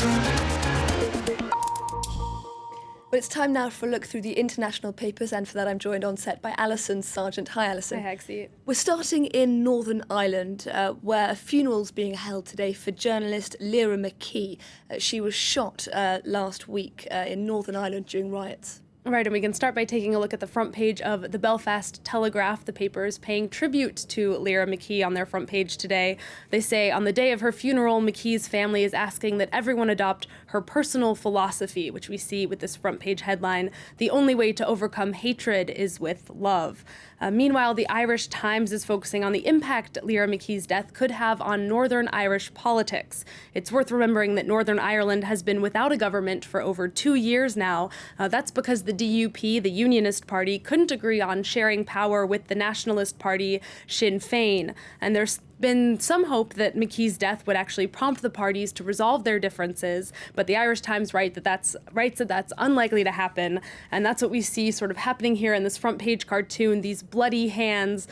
Well, it's time now for a look through the international papers, and for that I'm joined on set by Alison Sargent. Hi, Alison. Hi, Hexie. We're starting in Northern Ireland, where a funeral's being held today for journalist Lyra McKee. She was shot last week in Northern Ireland during riots. Right, and we can start by taking a look at the front page of the Belfast Telegraph. The paper is paying tribute to Lyra McKee on their front page today. They say, on the day of her funeral, McKee's family is asking that everyone adopt her personal philosophy, which we see with this front page headline, "The only way to overcome hatred is with love." Meanwhile, the Irish Times is focusing on the impact Lyra McKee's death could have on Northern Irish politics. It's worth remembering that Northern Ireland has been without a government for over 2 years now. That's because the DUP, the Unionist Party, couldn't agree on sharing power with the nationalist party Sinn Féin. And there's been some hope that McKee's death would actually prompt the parties to resolve their differences, but the Irish Times writes that that's unlikely to happen, and that's what we see sort of happening here in this front page cartoon, these bloody hands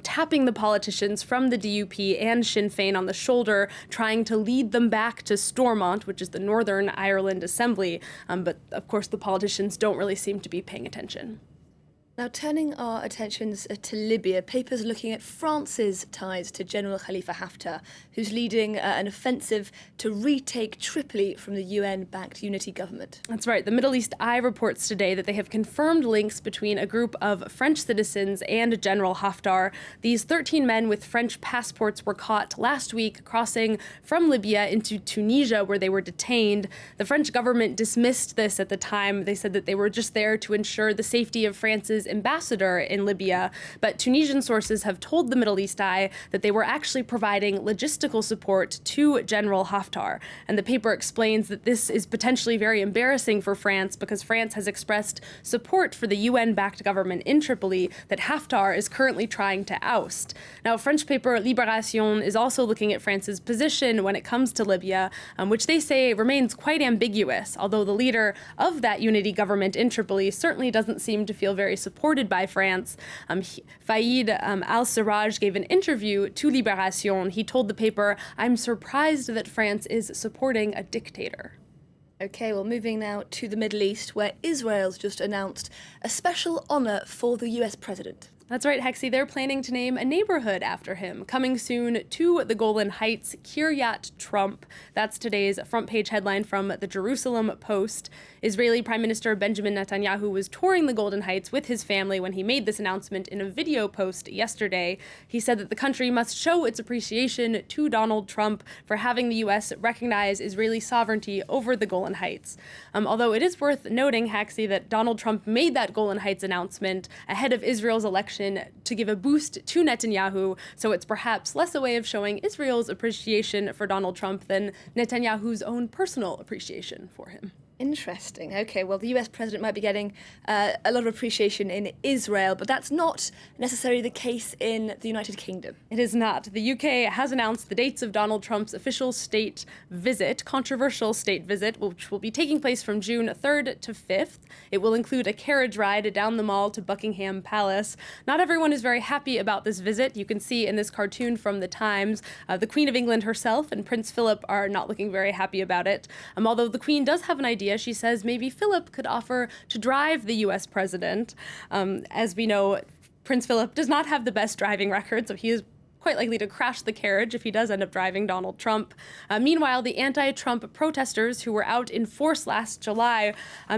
tapping the politicians from the DUP and Sinn Féin on the shoulder, trying to lead them back to Stormont, which is the Northern Ireland Assembly, but of course the politicians don't really seem to be paying attention. Now, turning our attentions to Libya, papers looking at France's ties to General Khalifa Haftar, who's leading an offensive to retake Tripoli from the UN-backed unity government. That's right. The Middle East Eye reports today that they have confirmed links between a group of French citizens and General Haftar. These 13 men with French passports were caught last week crossing from Libya into Tunisia, where they were detained. The French government dismissed this at the time. They said that they were just there to ensure the safety of France's ambassador in Libya, but Tunisian sources have told the Middle East Eye that they were actually providing logistical support to General Haftar. And the paper explains that this is potentially very embarrassing for France because France has expressed support for the UN-backed government in Tripoli that Haftar is currently trying to oust. Now, French paper Libération is also looking at France's position when it comes to Libya, which they say remains quite ambiguous, although the leader of that unity government in Tripoli certainly doesn't seem to feel very supported by France. Fayed al-Sarraj gave an interview to Libération. He told the paper, "I'm surprised that France is supporting a dictator." Okay, well, moving now to the Middle East, where Israel's just announced a special honor for the US president. That's right, Hexie. They're planning to name a neighborhood after him, coming soon to the Golan Heights, Kiryat Trump. That's today's front page headline from the Jerusalem Post. Israeli Prime Minister Benjamin Netanyahu was touring the Golden Heights with his family when he made this announcement in a video post yesterday. He said that the country must show its appreciation to Donald Trump for having the U.S. recognize Israeli sovereignty over the Golan Heights. Although it is worth noting, Hexie, that Donald Trump made that Golan Heights announcement ahead of Israel's election to give a boost to Netanyahu, so it's perhaps less a way of showing Israel's appreciation for Donald Trump than Netanyahu's own personal appreciation for him. Interesting. Okay, well, the US president might be getting a lot of appreciation in Israel, but that's not necessarily the case in the United Kingdom. It is not. The UK has announced the dates of Donald Trump's official state visit, controversial state visit, which will be taking place from June 3rd to 5th. It will include a carriage ride down the mall to Buckingham Palace. Not everyone is very happy about this visit. You can see in this cartoon from the Times, the Queen of England herself and Prince Philip are not looking very happy about it. Although the Queen does have an idea. She says maybe Philip could offer to drive the U.S. president. As we know, Prince Philip does not have the best driving record, so he is quite likely to crash the carriage if he does end up driving Donald Trump. Meanwhile, the anti-Trump protesters who were out in force last July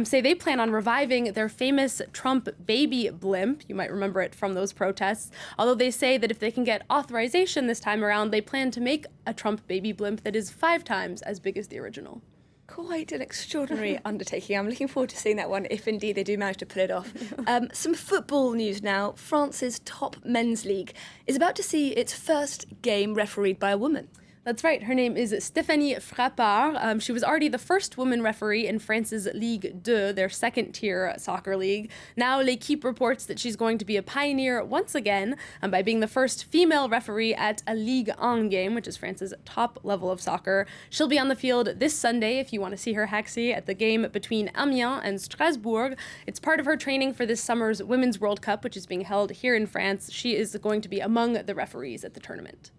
say they plan on reviving their famous Trump baby blimp. You might remember it from those protests. Although they say that if they can get authorization this time around, they plan to make a Trump baby blimp that is 5 times as big as the original. Quite an extraordinary undertaking. I'm looking forward to seeing that one, if indeed they do manage to pull it off. Some football news now. France's top men's league is about to see its first game refereed by a woman. That's right. Her name is Stéphanie Frappard. She was already the first woman referee in France's Ligue 2, their second-tier soccer league. Now, L'Équipe reports that she's going to be a pioneer once again by being the first female referee at a Ligue 1 game, which is France's top level of soccer. She'll be on the field this Sunday, if you want to see her, Hexie, at the game between Amiens and Strasbourg. It's part of her training for this summer's Women's World Cup, which is being held here in France. She is going to be among the referees at the tournament.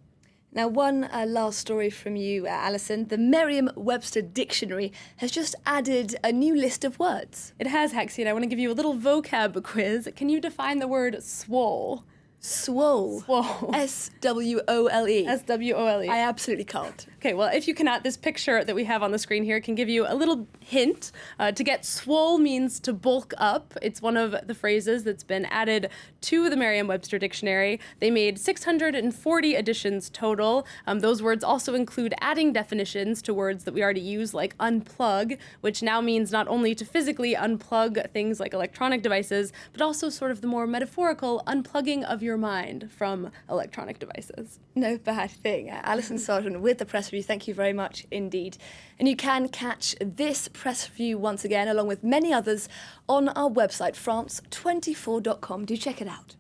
Now, one last story from you, Alison. The Merriam-Webster Dictionary has just added a new list of words. It has, Hexie, and I want to give you a little vocab quiz. Can you define the word swole? Swole. Swole. S-W-O-L-E. S-W-O-L-E. I absolutely can't. Okay, well, if you cannot, this picture that we have on the screen here can give you a little hint. To get swole means to bulk up. It's one of the phrases that's been added to the Merriam-Webster Dictionary. They made 640 editions total. Those words also include adding definitions to words that we already use, like unplug, which now means not only to physically unplug things like electronic devices, but also sort of the more metaphorical unplugging of your mind from electronic devices. No bad thing. Alison Sargent with the press review, thank you very much indeed. And you can catch this press review once again, along with many others, on our website, France24.com. Do check it out.